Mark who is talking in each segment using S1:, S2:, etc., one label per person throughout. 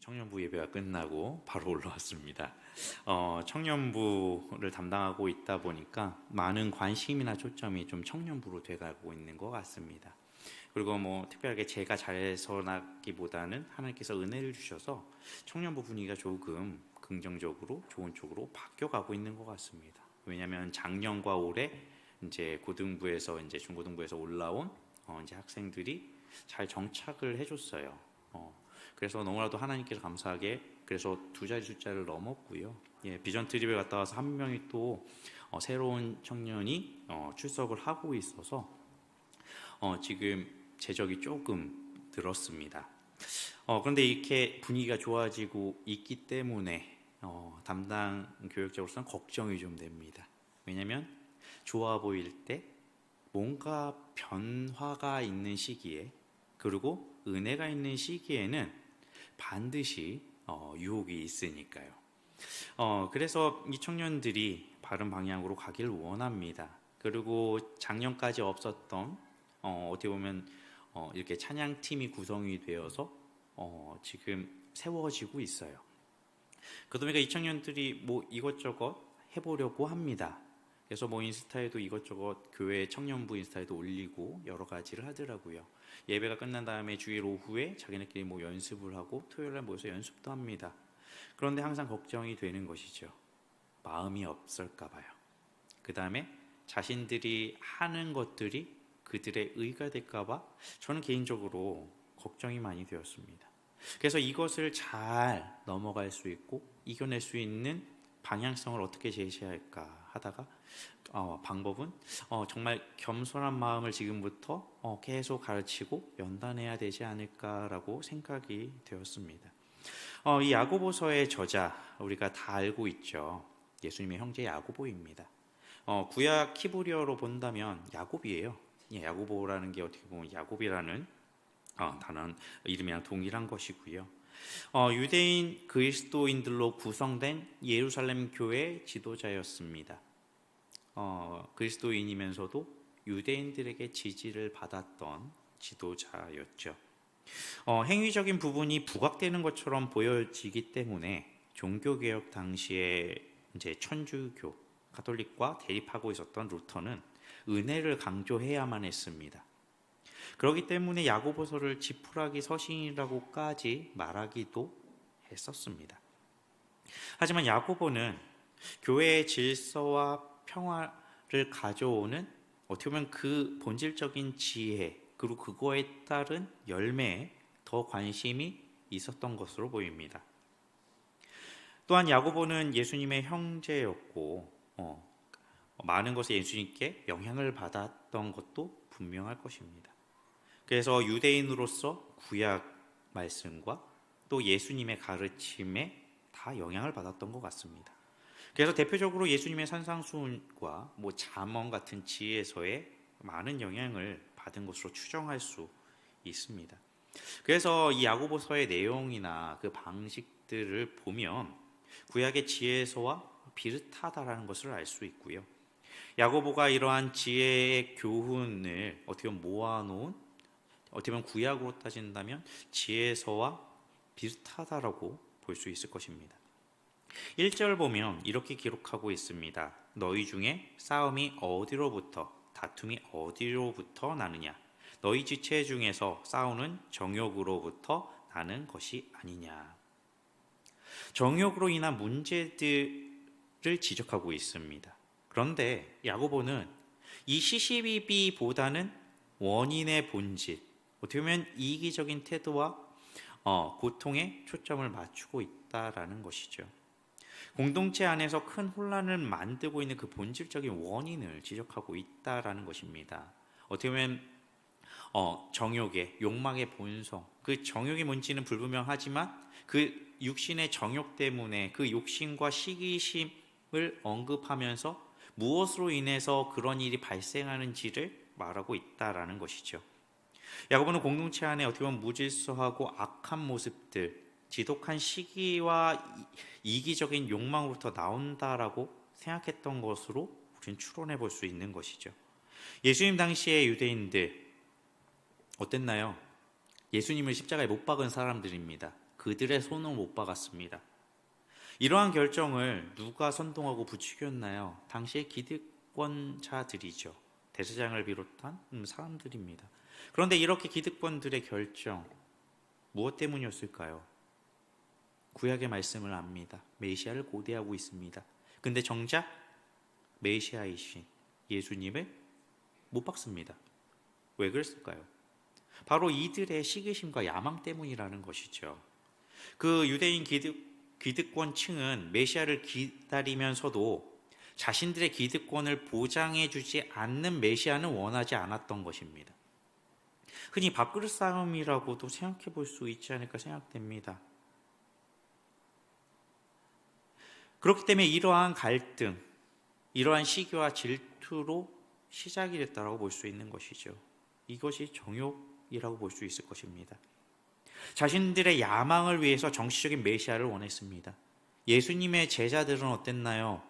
S1: 청년부 예배가 끝나고 바로 올라왔습니다. 청년부를 담당하고 있다 보니까 많은 관심이나 초점이 좀 청년부로 돼가고 있는 것 같습니다. 그리고 특별하게 제가 잘해서라기보다는 하나님께서 은혜를 주셔서 청년부 분위기가 조금 긍정적으로 좋은 쪽으로 바뀌어가고 있는 것 같습니다. 왜냐하면 작년과 올해 이제 고등부에서 이제 중고등부에서 올라온 이제 학생들이 잘 정착을 해줬어요. 그래서 너무나도 하나님께서 감사하게 그래서 두 자리 숫자를 넘었고요. 비전 트립에 갔다 와서 한 명이 또 새로운 청년이 출석을 하고 있어서 지금 재적이 조금 늘었습니다. 그런데 이렇게 분위기가 좋아지고 있기 때문에 담당 교육자로서는 걱정이 좀 됩니다. 왜냐하면 좋아 보일 때 뭔가 변화가 있는 시기에 그리고 은혜가 있는 시기에는 반드시 유혹이 있으니까요. 그래서 이 청년들이 바른 방향으로 가길 원합니다. 그리고 작년까지 없었던 어떻게 보면 이렇게 찬양팀이 구성이 되어서 지금 세워지고 있어요. 그러다 보니까 이 청년들이 이것저것 해보려고 합니다. 그래서 인스타에도 이것저것 교회 청년부 인스타에도 올리고 여러 가지를 하더라고요. 예배가 끝난 다음에 주일 오후에 자기네끼리 연습을 하고 토요일날 모여서 연습도 합니다. 그런데 항상 걱정이 되는 것이죠. 마음이 없을까 봐요. 그 다음에 자신들이 하는 것들이 그들의 의가 될까 봐 저는 개인적으로 걱정이 많이 되었습니다. 그래서 이것을 잘 넘어갈 수 있고 이겨낼 수 있는 방향성을 어떻게 제시할까 하다가 방법은 정말 겸손한 마음을 지금부터 계속 가르치고 연단해야 되지 않을까라고 생각이 되었습니다. 이 야고보서의 저자 우리가 다 알고 있죠. 예수님의 형제 야고보입니다. 구약 히브리어로 본다면 야곱이에요. 야고보라는 게 어떻게 보면 야곱이라는 단어 이름이랑 동일한 것이고요. 유대인 그리스도인들로 구성된 예루살렘 교회 지도자였습니다. 그리스도인이면서도 유대인들에게 지지를 받았던 지도자였죠. 행위적인 부분이 부각되는 것처럼 보여지기 때문에 종교개혁 당시에 이제 천주교, 가톨릭과 대립하고 있었던 루터는 은혜를 강조해야만 했습니다. 그렇기 때문에 야고보서를 지푸라기 서신이라고까지 말하기도 했었습니다. 하지만 야고보는 교회의 질서와 평화를 가져오는 어떻게 보면 그 본질적인 지혜 그리고 그거에 따른 열매에 더 관심이 있었던 것으로 보입니다. 또한 야고보는 예수님의 형제였고 많은 것에 예수님께 영향을 받았던 것도 분명할 것입니다. 그래서 유대인으로서 구약 말씀과 또 예수님의 가르침에 다 영향을 받았던 것 같습니다. 그래서 대표적으로 예수님의 산상수훈과 잠언 같은 지혜서에 많은 영향을 받은 것으로 추정할 수 있습니다. 그래서 이 야고보서의 내용이나 그 방식들을 보면 구약의 지혜서와 비슷하다라는 것을 알 수 있고요. 야고보가 이러한 지혜의 교훈을 어떻게 보면 모아놓은 어떻게 보면 구약으로 따진다면 지혜서와 비슷하다라고 볼 수 있을 것입니다. 1절 보면 이렇게 기록하고 있습니다. 너희 중에 싸움이 어디로부터 다툼이 어디로부터 나느냐 너희 지체 중에서 싸우는 정욕으로부터 나는 것이 아니냐. 정욕으로 인한 문제들을 지적하고 있습니다. 그런데 야고보는 이 시시비비보다는 원인의 본질 어떻게 보면 이기적인 태도와 고통에 초점을 맞추고 있다라는 것이죠. 공동체 안에서 큰 혼란을 만들고 있는 그 본질적인 원인을 지적하고 있다라는 것입니다. 어떻게 보면 정욕의 욕망의 본성 그 정욕이 뭔지는 불분명하지만 그 육신의 정욕 때문에 그 욕심과 시기심을 언급하면서 무엇으로 인해서 그런 일이 발생하는지를 말하고 있다라는 것이죠. 야고보는 공동체 안에 어떻게 보면 무질서하고 악한 모습들 지독한 시기와 이기적인 욕망으로부터 나온다라고 생각했던 것으로 우리는 추론해 볼 수 있는 것이죠. 예수님 당시의 유대인들 어땠나요? 예수님을 십자가에 못 박은 사람들입니다. 그들의 손을 못 박았습니다. 이러한 결정을 누가 선동하고 부추겼나요? 당시의 기득권자들이죠. 대제사장을 비롯한 사람들입니다. 그런데 이렇게 기득권들의 결정, 무엇 때문이었을까요? 구약의 말씀을 압니다. 메시아를 고대하고 있습니다. 근데 정작 메시아이신 예수님을 못 박습니다. 왜 그랬을까요? 바로 이들의 시기심과 야망 때문이라는 것이죠. 그 유대인 기득권층은 메시아를 기다리면서도 자신들의 기득권을 보장해주지 않는 메시아는 원하지 않았던 것입니다. 흔히 밥그릇 싸움이라고도 생각해 볼 수 있지 않을까 생각됩니다. 그렇기 때문에 이러한 갈등, 이러한 시기와 질투로 시작이 됐다고 볼 수 있는 것이죠. 이것이 정욕이라고 볼 수 있을 것입니다. 자신들의 야망을 위해서 정치적인 메시아를 원했습니다. 예수님의 제자들은 어땠나요?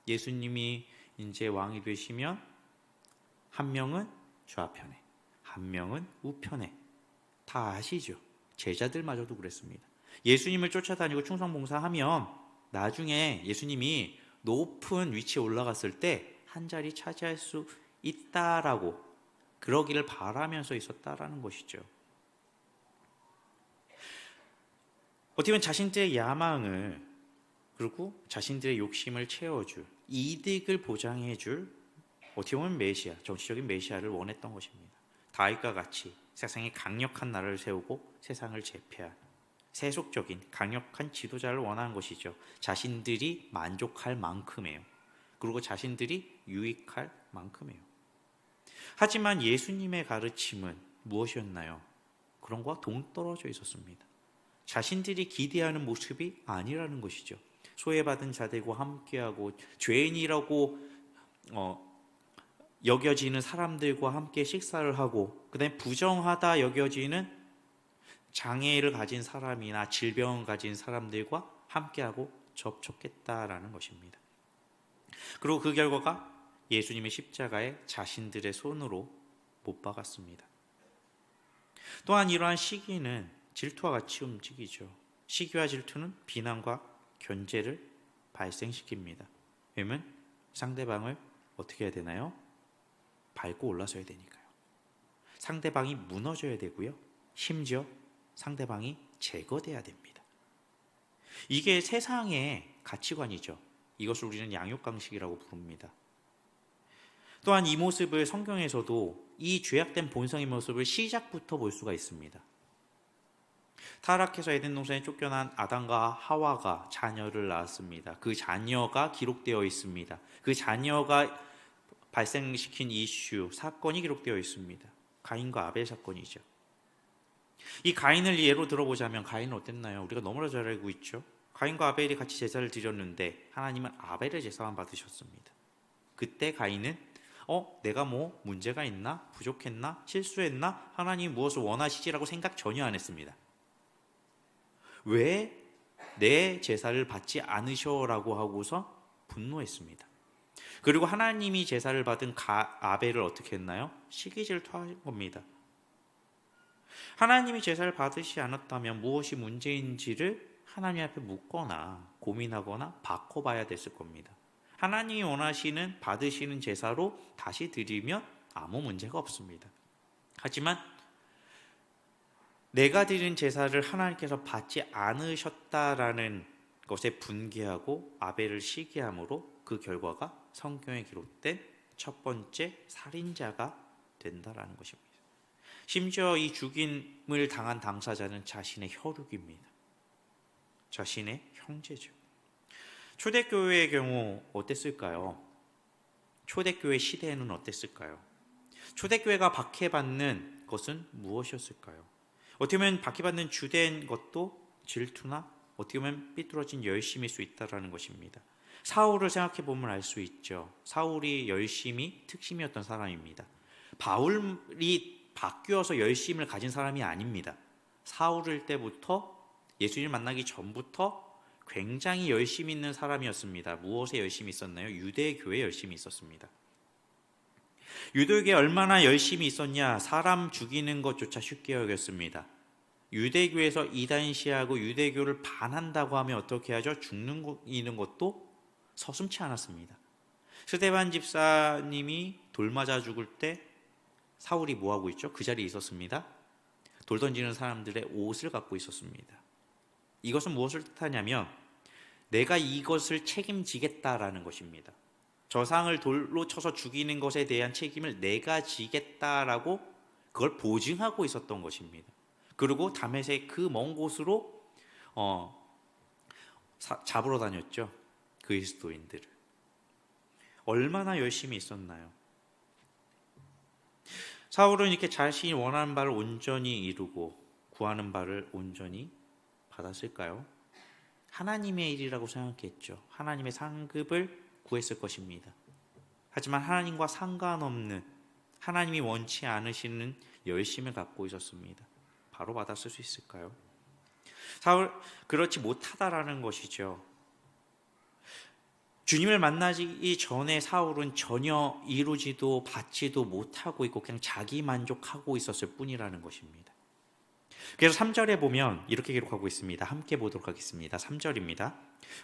S1: 예수님이 이제 왕이 되시면 한 명은 좌편에, 한 명은 우편에. 다 아시죠? 제자들마저도 그랬습니다. 예수님을 쫓아다니고 충성봉사하면 나중에 예수님이 높은 위치에 올라갔을 때 한 자리 차지할 수 있다라고, 그러기를 바라면서 있었다라는 것이죠. 어떻게 보면 자신들의 야망을, 그리고 자신들의 욕심을 채워줄, 이득을 보장해줄, 어떻게 보면 메시아, 정치적인 메시아를 원했던 것입니다. 다윗과 같이 세상에 강력한 나라를 세우고 세상을 제패한 세속적인 강력한 지도자를 원하는 것이죠. 자신들이 만족할 만큼이에요. 그리고 자신들이 유익할 만큼이에요. 하지만 예수님의 가르침은 무엇이었나요? 그런 것과 동떨어져 있었습니다. 자신들이 기대하는 모습이 아니라는 것이죠. 소외받은 자들과 함께하고 죄인이라고 여겨지는 사람들과 함께 식사를 하고, 그 다음에 부정하다 여겨지는 장애를 가진 사람이나 질병을 가진 사람들과 함께하고 접촉했다라는 것입니다. 그리고 그 결과가 예수님의 십자가에 자신들의 손으로 못 박았습니다. 또한 이러한 시기는 질투와 같이 움직이죠. 시기와 질투는 비난과 견제를 발생시킵니다. 왜냐하면 상대방을 어떻게 해야 되나요? 밟고 올라서야 되니까요. 상대방이 무너져야 되고요. 심지어 상대방이 제거돼야 됩니다. 이게 세상의 가치관이죠. 이것을 우리는 양육강식이라고 부릅니다. 또한 이 모습을 성경에서도 이 죄악된 본성의 모습을 시작부터 볼 수가 있습니다. 타락해서 에덴 동산에 쫓겨난 아담과 하와가 자녀를 낳았습니다. 그 자녀가 기록되어 있습니다. 그 자녀가 발생시킨 이슈, 사건이 기록되어 있습니다. 가인과 아벨 사건이죠. 이 가인을 예로 들어보자면 가인은 어땠나요? 우리가 너무나 잘 알고 있죠. 가인과 아벨이 같이 제사를 드렸는데 하나님은 아벨의 제사만 받으셨습니다. 그때 가인은 내가 뭐 문제가 있나? 부족했나? 실수했나? 하나님이 무엇을 원하시지라고 생각 전혀 안 했습니다. 왜 내 제사를 받지 않으셔라고 하고서 분노했습니다. 그리고 하나님이 제사를 받은 아벨을 어떻게 했나요? 시기질투한 겁니다. 하나님이 제사를 받으시 않았다면 무엇이 문제인지를 하나님 앞에 묻거나 고민하거나 바꿔봐야 됐을 겁니다. 하나님이 원하시는 받으시는 제사로 다시 드리면 아무 문제가 없습니다. 하지만 내가 드린 제사를 하나님께서 받지 않으셨다라는 것에 분개하고 아벨을 시기함으로 그 결과가 성경에 기록된 첫 번째 살인자가 된다라는 것입니다. 심지어 이 죽임을 당한 당사자는 자신의 혈육입니다. 자신의 형제죠. 초대교회의 경우 어땠을까요? 초대교회 시대에는 어땠을까요? 초대교회가 박해받는 것은 무엇이었을까요? 어떻게 보면 박해받는 주된 것도 질투나 어떻게 보면 삐뚤어진 열심일 수 있다는 것입니다. 사울을 생각해 보면 알 수 있죠. 사울이 열심이 특심이었던 사람입니다. 바울이 바뀌어서 열심을 가진 사람이 아닙니다. 사울일 때부터 예수님을 만나기 전부터 굉장히 열심히 있는 사람이었습니다. 무엇에 열심히 있었나요? 유대교회에 열심히 있었습니다. 유대교회에 얼마나 열심히 있었냐? 사람 죽이는 것조차 쉽게 여겼습니다. 유대교에서 이단시하고 유대교를 반한다고 하면 어떻게 하죠? 죽는 것도 서슴지 않았습니다. 스데반 집사님이 돌 맞아 죽을 때 사울이 뭐하고 있죠? 그 자리에 있었습니다. 돌 던지는 사람들의 옷을 갖고 있었습니다. 이것은 무엇을 뜻하냐면 내가 이것을 책임지겠다라는 것입니다. 저 상을 돌로 쳐서 죽이는 것에 대한 책임을 내가 지겠다라고 그걸 보증하고 있었던 것입니다. 그리고 다메섹 그 먼 곳으로 잡으러 다녔죠. 그리스도인들을. 얼마나 열심히 있었나요? 사울은 이렇게 자신이 원하는 바를 온전히 이루고 구하는 바를 온전히 받았을까요? 하나님의 일이라고 생각했죠. 하나님의 상급을 구했을 것입니다. 하지만 하나님과 상관없는, 하나님이 원치 않으시는 열심을 갖고 있었습니다. 바로 받았을 수 있을까요? 사울, 그렇지 못하다라는 것이죠. 주님을 만나기 전에 사울은 전혀 이루지도 받지도 못하고 있고 그냥 자기 만족하고 있었을 뿐이라는 것입니다. 그래서 3절에 보면 이렇게 기록하고 있습니다. 함께 보도록 하겠습니다. 3절입니다.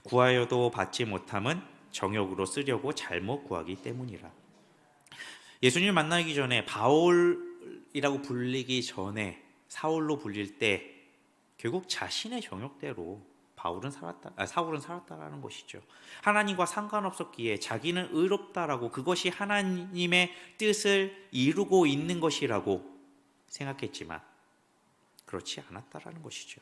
S1: 구하여도 받지 못함은 정욕으로 쓰려고 잘못 구하기 때문이라. 예수님을 만나기 전에 바울이라고 불리기 전에 사울로 불릴 때 결국 자신의 정욕대로 사울은 살았다라는 것이죠. 하나님과 상관없었기에 자기는 의롭다라고, 그것이 하나님의 뜻을 이루고 있는 것이라고 생각했지만 그렇지 않았다라는 것이죠.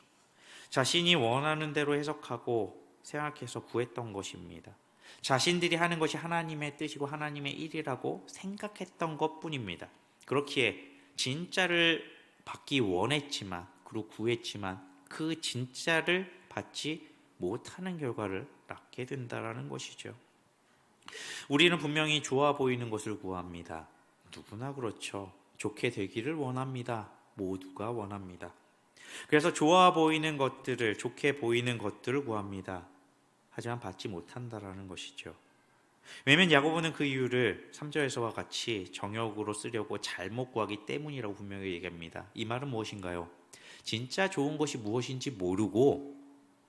S1: 자신이 원하는 대로 해석하고 생각해서 구했던 것입니다. 자신들이 하는 것이 하나님의 뜻이고 하나님의 일이라고 생각했던 것뿐입니다. 그렇기에 진짜를 받기 원했지만, 그리고 구했지만 그 진짜를 받지 못하는 결과를 낳게 된다는 것이죠. 우리는 분명히 좋아 보이는 것을 구합니다. 누구나 그렇죠. 좋게 되기를 원합니다. 모두가 원합니다. 그래서 좋아 보이는 것들을, 좋게 보이는 것들을 구합니다. 하지만 받지 못한다라는 것이죠. 왜냐하면 야고보는 그 이유를 3절에서와 같이 정욕으로 쓰려고 잘못 구하기 때문이라고 분명히 얘기합니다. 이 말은 무엇인가요? 진짜 좋은 것이 무엇인지 모르고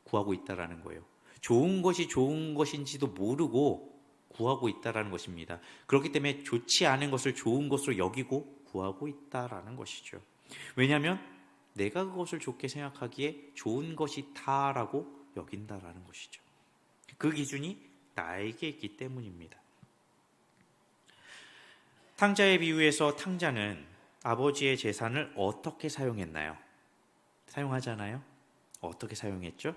S1: 구하고 있다라는 거예요. 좋은 것이 좋은 것인지도 모르고 구하고 있다라는 것입니다. 그렇기 때문에 좋지 않은 것을 좋은 것으로 여기고 구하고 있다라는 것이죠. 왜냐하면 내가 그것을 좋게 생각하기에 좋은 것이다라고 여긴다라는 것이죠. 그 기준이 나에게 있기 때문입니다. 탕자의 비유에서 탕자는 아버지의 재산을 어떻게 사용했나요? 사용하잖아요. 어떻게 사용했죠?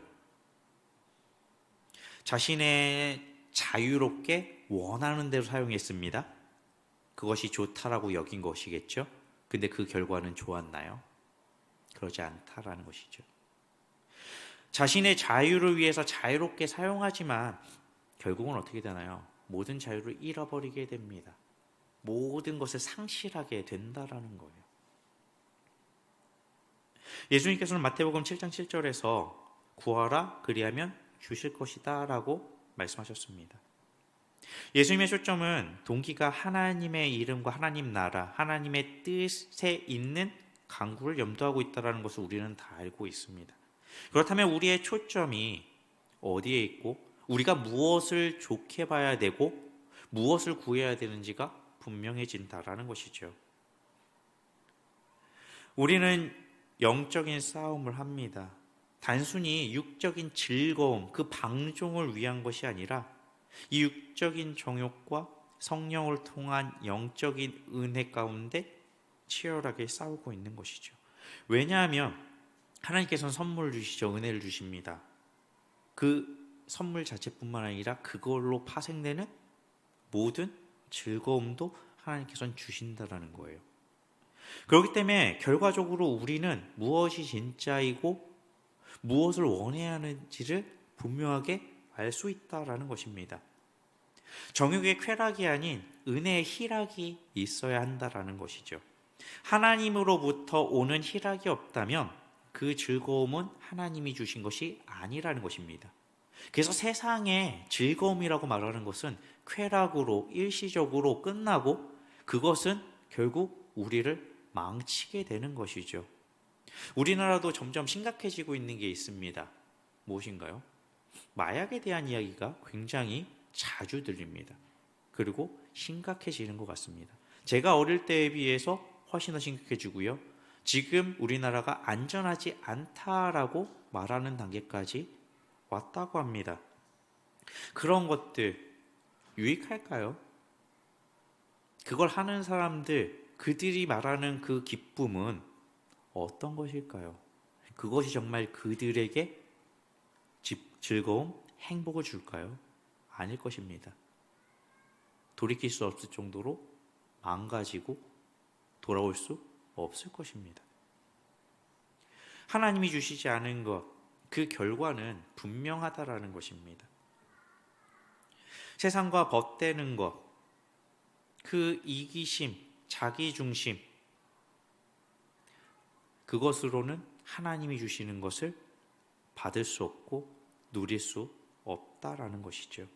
S1: 자신의 자유롭게 원하는 대로 사용했습니다. 그것이 좋다라고 여긴 것이겠죠. 근데 그 결과는 좋았나요? 그러지 않다라는 것이죠. 자신의 자유를 위해서 자유롭게 사용하지만 결국은 어떻게 되나요? 모든 자유를 잃어버리게 됩니다. 모든 것을 상실하게 된다라는 거예요. 예수님께서는 마태복음 7장 7절에서 구하라 그리하면 주실 것이다 라고 말씀하셨습니다. 예수님의 초점은 동기가 하나님의 이름과 하나님 나라, 하나님의 뜻에 있는 간구를 염두하고 있다는 것을 우리는 다 알고 있습니다. 그렇다면 우리의 초점이 어디에 있고 우리가 무엇을 좋게 봐야 되고 무엇을 구해야 되는지가 분명해진다라는 것이죠. 우리는 영적인 싸움을 합니다. 단순히 육적인 즐거움, 그 방종을 위한 것이 아니라 이 육적인 정욕과 성령을 통한 영적인 은혜 가운데 치열하게 싸우고 있는 것이죠. 왜냐하면 하나님께서는 선물을 주시죠. 은혜를 주십니다. 그 선물 자체뿐만 아니라 그걸로 파생되는 모든 즐거움도 하나님께서는 주신다라는 거예요. 그렇기 때문에 결과적으로 우리는 무엇이 진짜이고 무엇을 원해야 하는지를 분명하게 알 수 있다라는 것입니다. 정욕의 쾌락이 아닌 은혜의 희락이 있어야 한다라는 것이죠. 하나님으로부터 오는 희락이 없다면 그 즐거움은 하나님이 주신 것이 아니라는 것입니다. 그래서 세상의 즐거움이라고 말하는 것은 쾌락으로 일시적으로 끝나고 그것은 결국 우리를 망치게 되는 것이죠. 우리나라도 점점 심각해지고 있는 게 있습니다. 무엇인가요? 마약에 대한 이야기가 굉장히 자주 들립니다. 그리고 심각해지는 것 같습니다. 제가 어릴 때에 비해서 훨씬 더 심각해지고요. 지금 우리나라가 안전하지 않다라고 말하는 단계까지 왔다고 합니다. 그런 것들 유익할까요? 그걸 하는 사람들, 그들이 말하는 그 기쁨은 어떤 것일까요? 그것이 정말 그들에게 즐거움, 행복을 줄까요? 아닐 것입니다. 돌이킬 수 없을 정도로 망가지고 돌아올 수 없을 것입니다. 하나님이 주시지 않은 것, 그 결과는 분명하다라는 것입니다. 세상과 벗대는 것, 그 이기심, 자기중심, 그것으로는 하나님이 주시는 것을 받을 수 없고 누릴 수 없다라는 것이죠.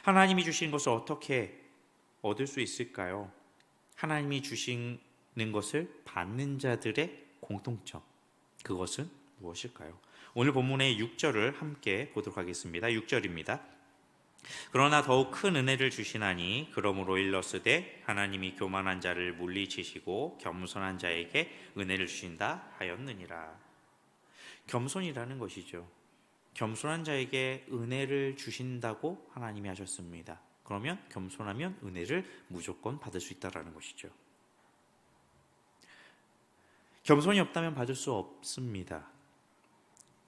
S1: 하나님이 주시는 것을 어떻게 얻을 수 있을까요? 하나님이 주시는 것을 받는 자들의 공통점, 그것은 무엇일까요? 오늘 본문의 6절을 함께 보도록 하겠습니다. 6절입니다. 그러나 더욱 큰 은혜를 주시나니 그러므로 일러스되 하나님이 교만한 자를 물리치시고 겸손한 자에게 은혜를 주신다 하였느니라. 겸손이라는 것이죠. 겸손한 자에게 은혜를 주신다고 하나님이 하셨습니다. 그러면 겸손하면 은혜를 무조건 받을 수 있다는 것이죠. 겸손이 없다면 받을 수 없습니다.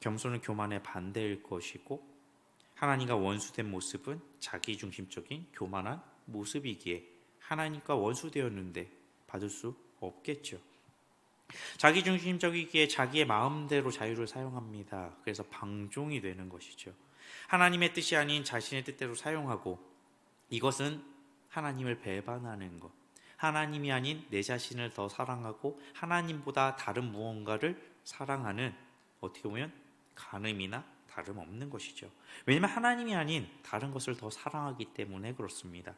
S1: 겸손은 교만의 반대일 것이고 하나님과 원수된 모습은 자기중심적인 교만한 모습이기에 하나님과 원수되었는데 받을 수 없겠죠. 자기중심적이기에 자기의 마음대로 자유를 사용합니다. 그래서 방종이 되는 것이죠. 하나님의 뜻이 아닌 자신의 뜻대로 사용하고, 이것은 하나님을 배반하는 것, 하나님이 아닌 내 자신을 더 사랑하고 하나님보다 다른 무언가를 사랑하는, 어떻게 보면 간음이나 다름없는 것이죠. 왜냐하면 하나님이 아닌 다른 것을 더 사랑하기 때문에 그렇습니다.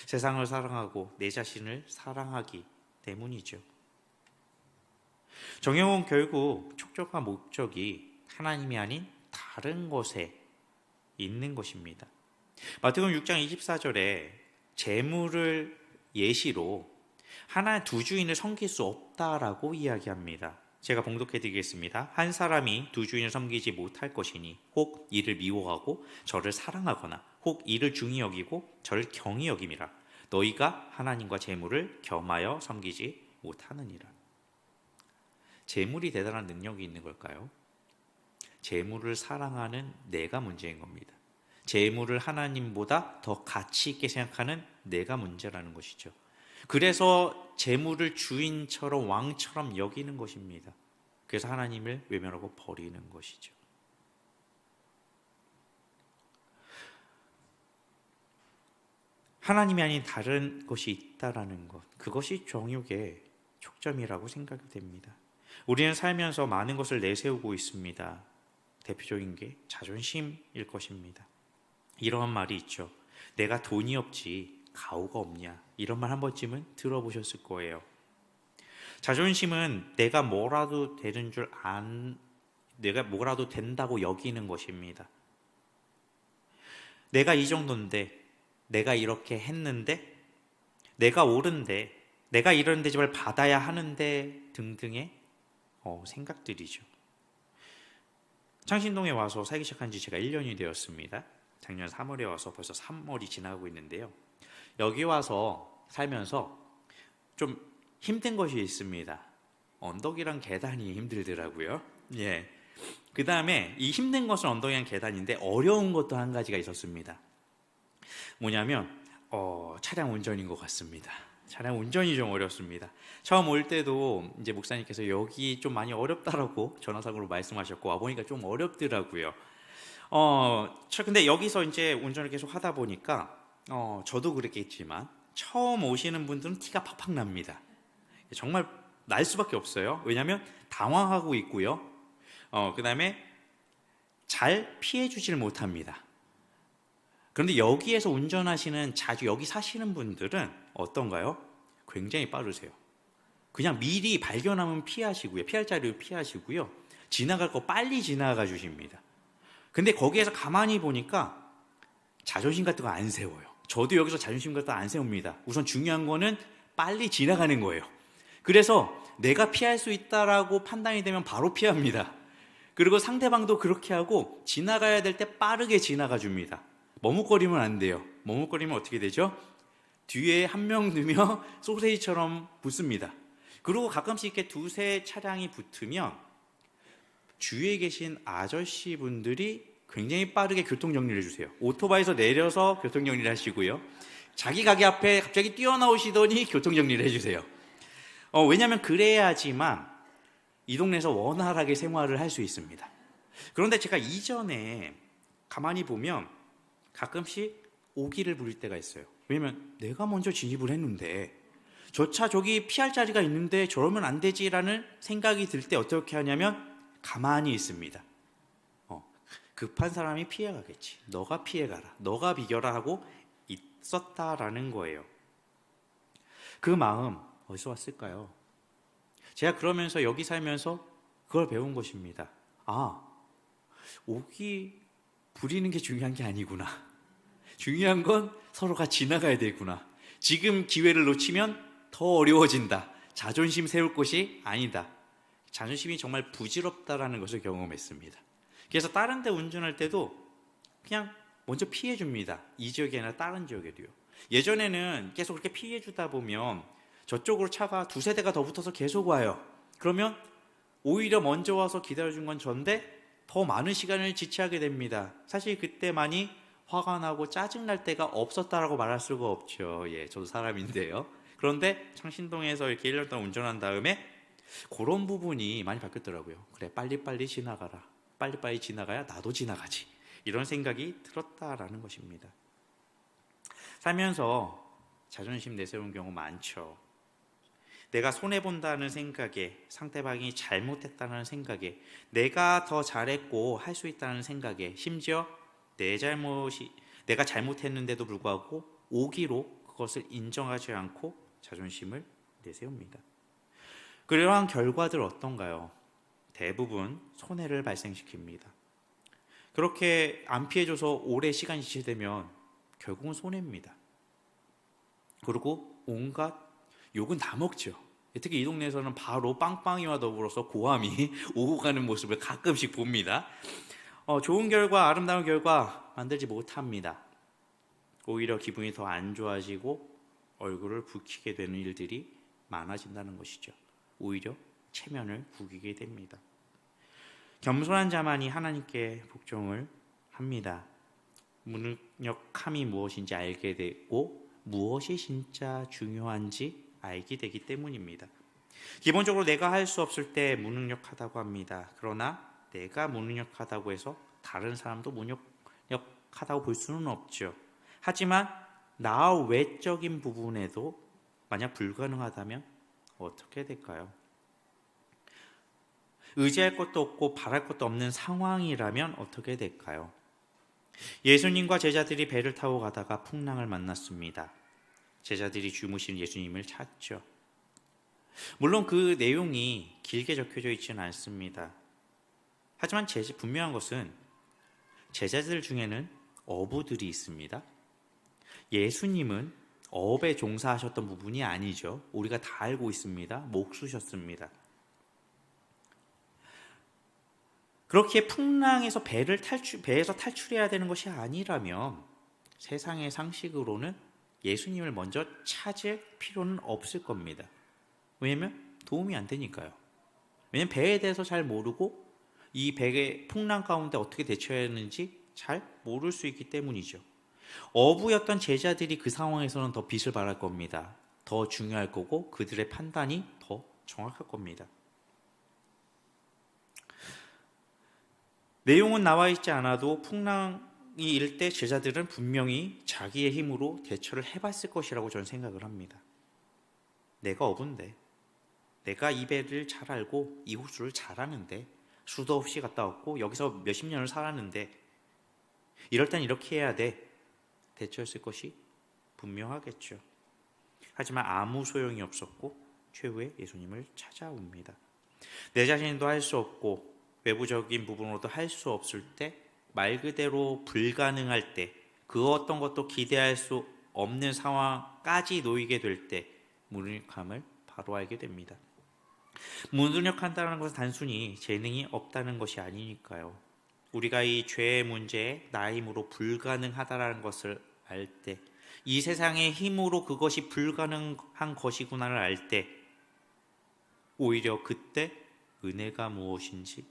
S1: 세상을 사랑하고 내 자신을 사랑하기 때문이죠. 정욕은 결국 촉적과 목적이 하나님이 아닌 다른 것에 있는 것입니다. 마태복음 6장 24절에 재물을 예시로 두 주인을 섬길 수 없다라고 이야기합니다. 제가 봉독해 드리겠습니다. 한 사람이 두 주인을 섬기지 못할 것이니 혹 이를 미워하고 저를 사랑하거나 혹 이를 중히 여기고 저를 경히 여김이라. 너희가 하나님과 재물을 겸하여 섬기지 못하느니라. 재물이 대단한 능력이 있는 걸까요? 재물을 사랑하는 내가 문제인 겁니다. 재물을 하나님보다 더 가치 있게 생각하는 내가 문제라는 것이죠. 그래서 재물을 주인처럼 왕처럼 여기는 것입니다. 그래서 하나님을 외면하고 버리는 것이죠. 하나님이 아닌 다른 것이 있다라는 것, 그것이 정욕의 촉점이라고 생각이 됩니다. 우리는 살면서 많은 것을 내세우고 있습니다. 대표적인 게 자존심일 것입니다. 이런 말이 있죠. 내가 돈이 없지 가오가 없냐, 이런 말 한 번쯤은 들어보셨을 거예요. 자존심은 내가 뭐라도 되는 내가 뭐라도 된다고 여기는 것입니다. 내가 이 정도인데, 내가 이렇게 했는데, 내가 옳은데, 내가 이런 대접을 받아야 하는데 등등의 생각들이죠. 창신동에 와서 살기 시작한 지 제가 1년이 되었습니다. 작년 3월에 와서 벌써 3월이 지나고 있는데요. 여기 와서 살면서 좀 힘든 것이 있습니다. 언덕이랑 계단이 힘들더라고요. 예. 그 다음에 이 힘든 것은 언덕이랑 계단인데 어려운 것도 한 가지가 있었습니다. 뭐냐면 차량 운전인 것 같습니다. 차량 운전이 좀 어렵습니다. 처음 올 때도 이제 목사님께서 여기 좀 많이 어렵다라고 전화상으로 말씀하셨고 와보니까 좀 어렵더라고요. 근데 여기서 이제 운전을 계속 하다 보니까 저도 그랬겠지만 처음 오시는 분들은 티가 팍팍 납니다. 정말 날 수밖에 없어요. 왜냐하면 당황하고 있고요. 그 다음에 잘 피해주지를 못합니다. 그런데 여기에서 운전하시는, 자주 여기 사시는 분들은 어떤가요? 굉장히 빠르세요. 그냥 미리 발견하면 피하시고요. 피할 자리를 피하시고요. 지나갈 거 빨리 지나가 주십니다. 근데 거기에서 가만히 보니까 자존심 같은 거 안 세워요. 저도 여기서 자존심 같은 거 안 세웁니다. 우선 중요한 거는 빨리 지나가는 거예요. 그래서 내가 피할 수 있다라고 판단이 되면 바로 피합니다. 그리고 상대방도 그렇게 하고 지나가야 될 때 빠르게 지나가 줍니다. 머뭇거리면 안 돼요. 머뭇거리면 어떻게 되죠? 뒤에 한 명 넣으며 소세지처럼 붙습니다. 그리고 가끔씩 이렇게 두세 차량이 붙으면 주위에 계신 아저씨 분들이 굉장히 빠르게 교통정리를 해주세요. 오토바이에서 내려서 교통정리를 하시고요. 자기 가게 앞에 갑자기 뛰어나오시더니 교통정리를 해주세요. 왜냐하면 그래야지만 이 동네에서 원활하게 생활을 할 수 있습니다. 그런데 제가 이전에 가만히 보면 가끔씩 오기를 부릴 때가 있어요. 왜냐면 내가 먼저 진입을 했는데 저 차 저기 피할 자리가 있는데 저러면 안 되지라는 생각이 들 때 어떻게 하냐면 가만히 있습니다. 급한 사람이 피해가겠지. 너가 피해가라. 너가 비겨라 하고 있었다라는 거예요. 그 마음 어디서 왔을까요? 제가 그러면서 여기 살면서 그걸 배운 것입니다. 오기 부리는 게 중요한 게 아니구나. 중요한 건 서로가 지나가야 되구나. 지금 기회를 놓치면 더 어려워진다. 자존심 세울 곳이 아니다. 자존심이 정말 부질없다라는 것을 경험했습니다. 그래서 다른 데 운전할 때도 그냥 먼저 피해 줍니다. 이 지역이 아니라 다른 지역에도요. 예전에는 계속 그렇게 피해 주다 보면 저쪽으로 차가 두세 대가 더 붙어서 계속 와요. 그러면 오히려 먼저 와서 기다려준 건 전데 더 많은 시간을 지체하게 됩니다. 사실 그때 많이 화가 나고 짜증날 때가 없었다라고 말할 수가 없죠. 저도 사람인데요. 그런데 창신동에서 이렇게 1년 동안 운전한 다음에 그런 부분이 많이 바뀌었더라고요. 그래, 빨리빨리 지나가라. 빨리빨리 지나가야 나도 지나가지. 이런 생각이 들었다라는 것입니다. 살면서 자존심 내세우는 경우 많죠. 내가 손해본다는 생각에, 상대방이 잘못했다는 생각에, 내가 더 잘했고 할 수 있다는 생각에, 심지어 내가 잘못했는데도 불구하고 오기로 그것을 인정하지 않고 자존심을 내세웁니다. 그러한 결과들 어떤가요? 대부분 손해를 발생시킵니다. 그렇게 안 피해줘서 오래 시간이 지체되면 결국은 손해입니다. 그리고 온갖 욕은 다 먹죠. 특히 이 동네에서는 바로 빵빵이와 더불어서 고함이 오고 가는 모습을 가끔씩 봅니다. 좋은 결과, 아름다운 결과 만들지 못합니다. 오히려 기분이 더 안 좋아지고 얼굴을 붉히게 되는 일들이 많아진다는 것이죠. 오히려 체면을 구기게 됩니다. 겸손한 자만이 하나님께 복종을 합니다. 무능력함이 무엇인지 알게 되고 무엇이 진짜 중요한지 알게 되기 때문입니다. 기본적으로 내가 할 수 없을 때 무능력하다고 합니다. 그러나 내가 무능력하다고 해서 다른 사람도 무능력하다고 볼 수는 없죠. 하지만 나 외적인 부분에도 만약 불가능하다면 어떻게 될까요? 의지할 것도 없고 바랄 것도 없는 상황이라면 어떻게 될까요? 예수님과 제자들이 배를 타고 가다가 풍랑을 만났습니다. 제자들이 주무신 예수님을 찾죠. 물론 그 내용이 길게 적혀져 있지는 않습니다. 하지만 분명한 것은 제자들 중에는 어부들이 있습니다. 예수님은 어업에 종사하셨던 부분이 아니죠. 우리가 다 알고 있습니다. 목수셨습니다. 그렇게 풍랑에서 배에서 탈출해야 되는 것이 아니라면 세상의 상식으로는 예수님을 먼저 찾을 필요는 없을 겁니다. 왜냐하면 도움이 안 되니까요. 왜냐하면 배에 대해서 잘 모르고 이 배의 풍랑 가운데 어떻게 대처해야 하는지 잘 모를 수 있기 때문이죠. 어부였던 제자들이 그 상황에서는 더 빛을 발할 겁니다. 더 중요할 거고 그들의 판단이 더 정확할 겁니다. 내용은 나와 있지 않아도 풍랑이 일 때 제자들은 분명히 자기의 힘으로 대처를 해봤을 것이라고 저는 생각을 합니다. 내가 어부인데, 내가 이 배를 잘 알고 이 호수를 잘 아는데, 수도 없이 갔다 왔고 여기서 몇십 년을 살았는데 이럴 땐 이렇게 해야 돼. 대처했을 것이 분명하겠죠. 하지만 아무 소용이 없었고 최후의 예수님을 찾아옵니다. 내 자신도 할 수 없고 외부적인 부분으로도 할 수 없을 때, 말 그대로 불가능할 때, 그 어떤 것도 기대할 수 없는 상황까지 놓이게 될 때 무능력함을 바로 알게 됩니다. 무능력한다는 것은 단순히 재능이 없다는 것이 아니니까요. 우리가 이 죄의 문제에 나의 힘으로 불가능하다는 것을 알 때, 이 세상의 힘으로 그것이 불가능한 것이구나를 알 때, 오히려 그때 은혜가 무엇인지,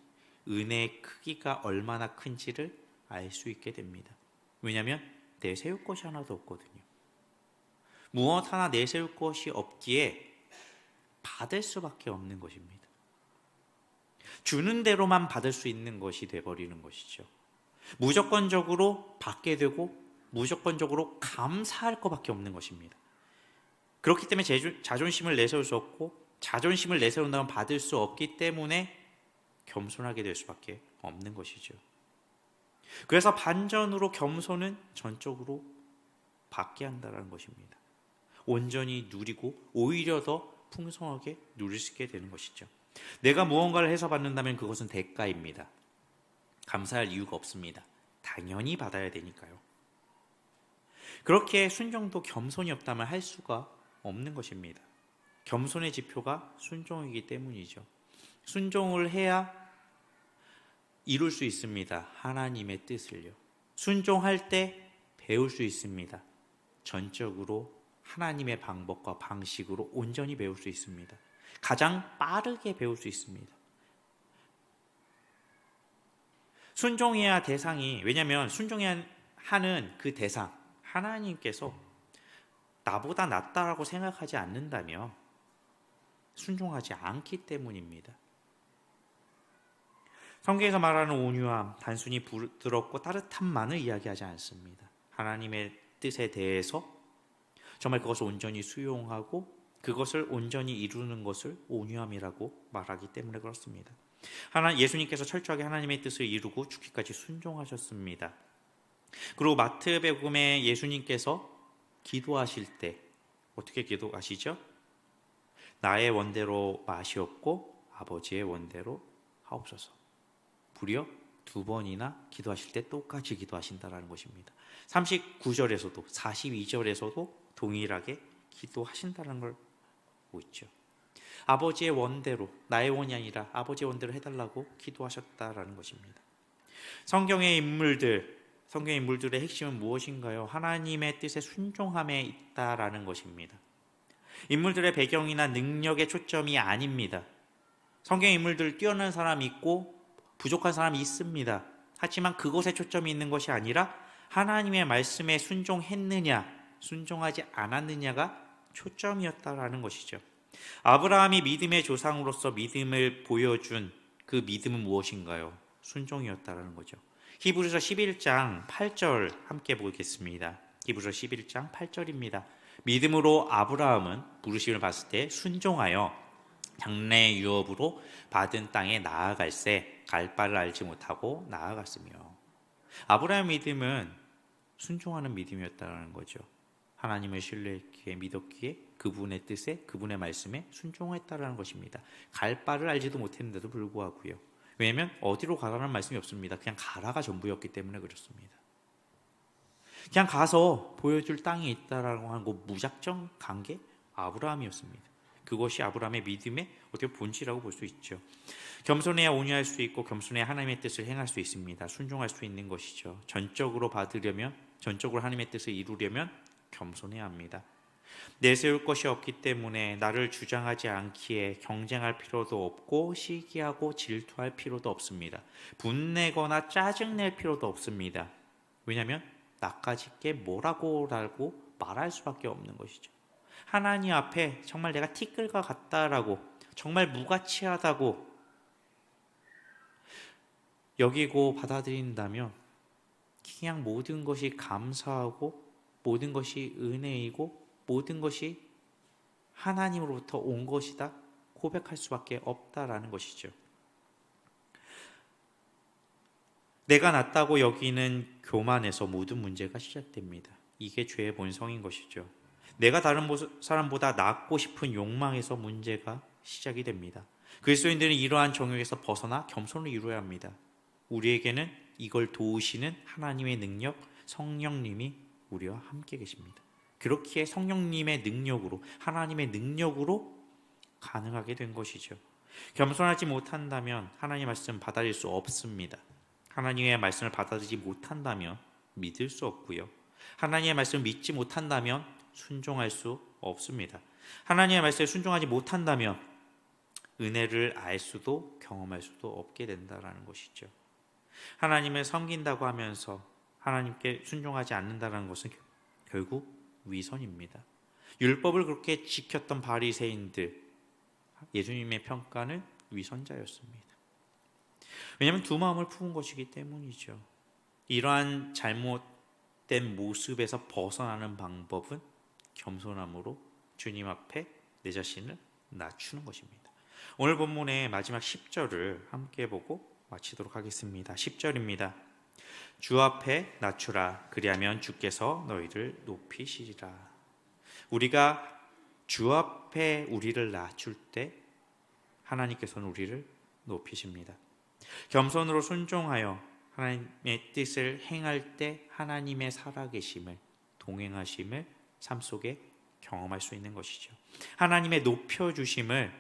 S1: 은혜의 크기가 얼마나 큰지를 알 수 있게 됩니다. 왜냐하면 내세울 것이 하나도 없거든요. 무엇 하나 내세울 것이 없기에 받을 수밖에 없는 것입니다. 주는 대로만 받을 수 있는 것이 돼버리는 것이죠. 무조건적으로 받게 되고 무조건적으로 감사할 것밖에 없는 것입니다. 그렇기 때문에 자존심을 내세울 수 없고, 자존심을 내세운다면 받을 수 없기 때문에 겸손하게 될 수밖에 없는 것이죠. 그래서 반전으로 겸손은 전적으로 받게 한다는 것입니다. 온전히 누리고 오히려 더 풍성하게 누릴 수 있게 되는 것이죠. 내가 무언가를 해서 받는다면 그것은 대가입니다. 감사할 이유가 없습니다. 당연히 받아야 되니까요. 그렇게 순종도 겸손이 없다면 할 수가 없는 것입니다. 겸손의 지표가 순종이기 때문이죠. 순종을 해야 이룰 수 있습니다. 하나님의 뜻을요. 순종할 때 배울 수 있습니다. 전적으로 하나님의 방법과 방식으로 온전히 배울 수 있습니다. 가장 빠르게 배울 수 있습니다. 순종해야 대상이, 왜냐하면 순종해야 하는 그 대상, 하나님께서 나보다 낫다라고 생각하지 않는다며 순종하지 않기 때문입니다. 성경에서 말하는 온유함, 단순히 부드럽고 따뜻함만을 이야기하지 않습니다. 하나님의 뜻에 대해서 정말 그것을 온전히 수용하고 그것을 온전히 이루는 것을 온유함이라고 말하기 때문에 그렇습니다. 예수님께서 철저하게 하나님의 뜻을 이루고 죽기까지 순종하셨습니다. 그리고 마태복음에 예수님께서 기도하실 때 어떻게 기도하시죠? 나의 원대로 마시옵고 아버지의 원대로 하옵소서. 무려 2번이나 기도하실 때 똑같이 기도하신다는 것입니다. 39절에서도 42절에서도 동일하게 기도하신다는 걸 보고 있죠. 아버지의 원대로, 나의 원이 아니라 아버지의 원대로 해달라고 기도하셨다라는 것입니다. 성경의 인물들의 핵심은 무엇인가요? 하나님의 뜻에 순종함에 있다라는 것입니다. 인물들의 배경이나 능력의 초점이 아닙니다. 성경 인물들 뛰어난 사람이 있고 부족한 사람이 있습니다. 하지만 그것에 초점이 있는 것이 아니라 하나님의 말씀에 순종했느냐, 순종하지 않았느냐가 초점이었다라는 것이죠. 아브라함이 믿음의 조상으로서 믿음을 보여준 그 믿음은 무엇인가요? 순종이었다라는 거죠. 히브리서 11장 8절 함께 보겠습니다. 히브리서 11장 8절입니다. 믿음으로 아브라함은 부르심을 받을 때 순종하여 장래 유업으로 받은 땅에 나아갈새 갈 바를 알지 못하고 나아갔으며. 아브라함의 믿음은 순종하는 믿음이었다는 거죠. 하나님을 신뢰했기에, 믿었기에 그분의 뜻에, 그분의 말씀에 순종했다는 것입니다. 갈 바를 알지도 못했는데도 불구하고요. 왜냐하면 어디로 가라는 말씀이 없습니다. 그냥 가라가 전부였기 때문에 그렇습니다. 그냥 가서 보여줄 땅이 있다라고 하는 그 무작정 간 게 아브라함이었습니다. 그것이 아브라함의 믿음의 어떻게 본질이라고 볼 수 있죠. 겸손해야 온유할 수 있고 겸손해야 하나님의 뜻을 행할 수 있습니다. 순종할 수 있는 것이죠. 전적으로 받으려면, 전적으로 하나님의 뜻을 이루려면 겸손해야 합니다. 내세울 것이 없기 때문에 나를 주장하지 않기에 경쟁할 필요도 없고 시기하고 질투할 필요도 없습니다. 분내거나 짜증낼 필요도 없습니다. 왜냐하면 나까지 게 뭐라고 말할 수밖에 없는 것이죠. 하나님 앞에 정말 내가 티끌과 같다라고, 정말 무가치하다고 여기고 받아들인다면 그냥 모든 것이 감사하고 모든 것이 은혜이고 모든 것이 하나님으로부터 온 것이다 고백할 수밖에 없다라는 것이죠. 내가 낫다고 여기는 교만에서 모든 문제가 시작됩니다. 이게 죄의 본성인 것이죠. 내가 다른 사람보다 낫고 싶은 욕망에서 문제가 시작이 됩니다. 그리스도인들은 이러한 정욕에서 벗어나 겸손을 이루어야 합니다. 우리에게는 이걸 도우시는 하나님의 능력, 성령님이 우리와 함께 계십니다. 그렇기에 성령님의 능력으로, 하나님의 능력으로 가능하게 된 것이죠. 겸손하지 못한다면 하나님의 말씀 받아들일 수 없습니다. 하나님의 말씀을 받아들이지 못한다면 믿을 수 없고요. 하나님의 말씀을 믿지 못한다면 순종할 수 없습니다. 하나님의 말씀에 순종하지 못한다면 은혜를 알 수도 경험할 수도 없게 된다는 것이죠. 하나님을 섬긴다고 하면서 하나님께 순종하지 않는다는 것은 결국 위선입니다. 율법을 그렇게 지켰던 바리새인들, 예수님의 평가는 위선자였습니다. 왜냐하면 두 마음을 품은 것이기 때문이죠. 이러한 잘못된 모습에서 벗어나는 방법은 겸손함으로 주님 앞에 내 자신을 낮추는 것입니다. 오늘 본문의 마지막 10절을 함께 보고 마치도록 하겠습니다. 10절입니다. 주 앞에 낮추라. 그리하면 주께서 너희를 높이시리라. 우리가 주 앞에 우리를 낮출 때 하나님께서는 우리를 높이십니다. 겸손으로 순종하여 하나님의 뜻을 행할 때 하나님의 살아계심을, 동행하심을 삶 속에 경험할 수 있는 것이죠. 하나님의 높여주심을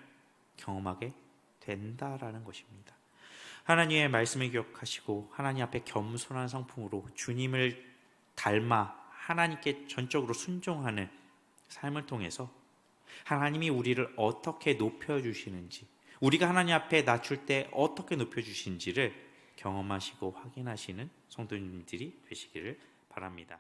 S1: 경험하게 된다라는 것입니다. 하나님의 말씀을 기억하시고 하나님 앞에 겸손한 성품으로 주님을 닮아 하나님께 전적으로 순종하는 삶을 통해서 하나님이 우리를 어떻게 높여주시는지, 우리가 하나님 앞에 낮출 때 어떻게 높여주신지를 경험하시고 확인하시는 성도님들이 되시기를 바랍니다.